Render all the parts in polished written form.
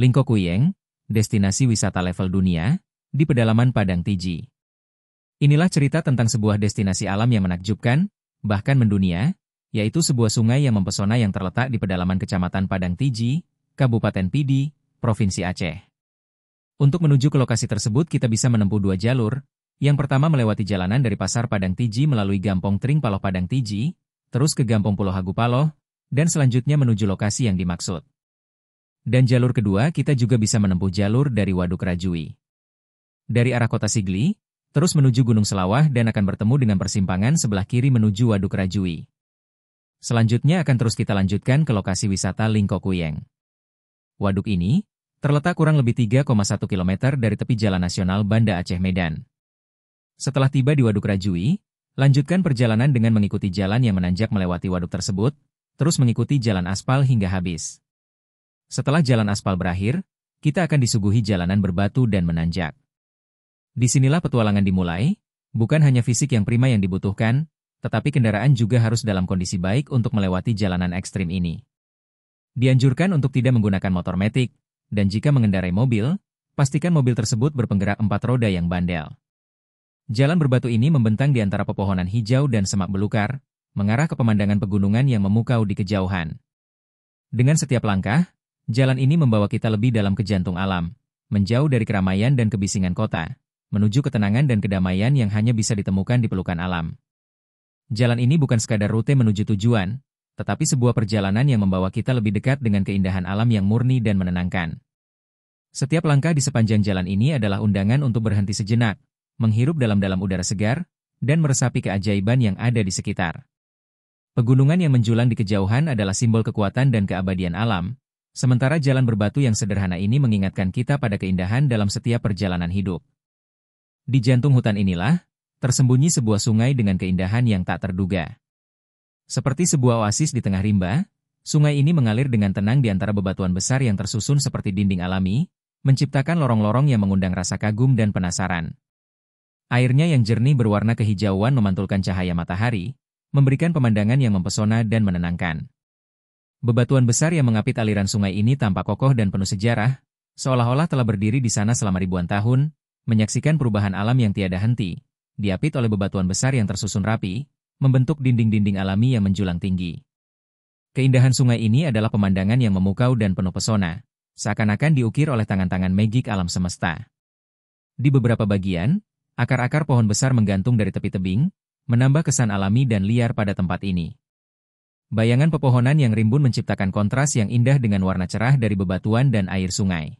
Lingkokuyeng, destinasi wisata level dunia, di pedalaman Padang Tiji. Inilah cerita tentang sebuah destinasi alam yang menakjubkan, bahkan mendunia, yaitu sebuah sungai yang mempesona yang terletak di pedalaman Kecamatan Padang Tiji, Kabupaten Pidi, Provinsi Aceh. Untuk menuju ke lokasi tersebut kita bisa menempuh dua jalur, yang pertama melewati jalanan dari Pasar Padang Tiji melalui Gampong Tring Paloh Padang Tiji, terus ke Gampong Pulo Hagu Paloh, dan selanjutnya menuju lokasi yang dimaksud. Dan jalur kedua kita juga bisa menempuh jalur dari Waduk Rajui. Dari arah kota Sigli, terus menuju Gunung Selawah dan akan bertemu dengan persimpangan sebelah kiri menuju Waduk Rajui. Selanjutnya akan terus kita lanjutkan ke lokasi wisata Lingkokuyeng. Waduk ini terletak kurang lebih 3,1 km dari tepi Jalan Nasional Banda Aceh Medan. Setelah tiba di Waduk Rajui, lanjutkan perjalanan dengan mengikuti jalan yang menanjak melewati waduk tersebut, terus mengikuti jalan aspal hingga habis. Setelah jalan aspal berakhir, kita akan disuguhi jalanan berbatu dan menanjak. Disinilah petualangan dimulai, bukan hanya fisik yang prima yang dibutuhkan, tetapi kendaraan juga harus dalam kondisi baik untuk melewati jalanan ekstrim ini. Dianjurkan untuk tidak menggunakan motor metik, dan jika mengendarai mobil, pastikan mobil tersebut berpenggerak 4 roda yang bandel. Jalan berbatu ini membentang di antara pepohonan hijau dan semak belukar, mengarah ke pemandangan pegunungan yang memukau di kejauhan. Dengan setiap langkah, jalan ini membawa kita lebih dalam ke jantung alam, menjauh dari keramaian dan kebisingan kota, menuju ketenangan dan kedamaian yang hanya bisa ditemukan di pelukan alam. Jalan ini bukan sekadar rute menuju tujuan, tetapi sebuah perjalanan yang membawa kita lebih dekat dengan keindahan alam yang murni dan menenangkan. Setiap langkah di sepanjang jalan ini adalah undangan untuk berhenti sejenak, menghirup dalam-dalam udara segar, dan meresapi keajaiban yang ada di sekitar. Pegunungan yang menjulang di kejauhan adalah simbol kekuatan dan keabadian alam, sementara jalan berbatu yang sederhana ini mengingatkan kita pada keindahan dalam setiap perjalanan hidup. Di jantung hutan inilah, tersembunyi sebuah sungai dengan keindahan yang tak terduga. Seperti sebuah oasis di tengah rimba, sungai ini mengalir dengan tenang di antara bebatuan besar yang tersusun seperti dinding alami, menciptakan lorong-lorong yang mengundang rasa kagum dan penasaran. Airnya yang jernih berwarna kehijauan memantulkan cahaya matahari, memberikan pemandangan yang mempesona dan menenangkan. Bebatuan besar yang mengapit aliran sungai ini tampak kokoh dan penuh sejarah, seolah-olah telah berdiri di sana selama ribuan tahun, menyaksikan perubahan alam yang tiada henti, diapit oleh bebatuan besar yang tersusun rapi, membentuk dinding-dinding alami yang menjulang tinggi. Keindahan sungai ini adalah pemandangan yang memukau dan penuh pesona, seakan-akan diukir oleh tangan-tangan magik alam semesta. Di beberapa bagian, akar-akar pohon besar menggantung dari tepi tebing, menambah kesan alami dan liar pada tempat ini. Bayangan pepohonan yang rimbun menciptakan kontras yang indah dengan warna cerah dari bebatuan dan air sungai.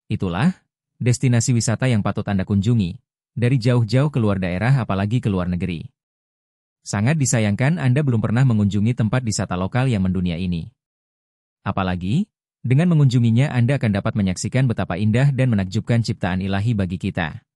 Itulah destinasi wisata yang patut Anda kunjungi, dari jauh-jauh keluar daerah apalagi ke luar negeri. Sangat disayangkan Anda belum pernah mengunjungi tempat wisata lokal yang mendunia ini. Apalagi, dengan mengunjunginya Anda akan dapat menyaksikan betapa indah dan menakjubkan ciptaan ilahi bagi kita.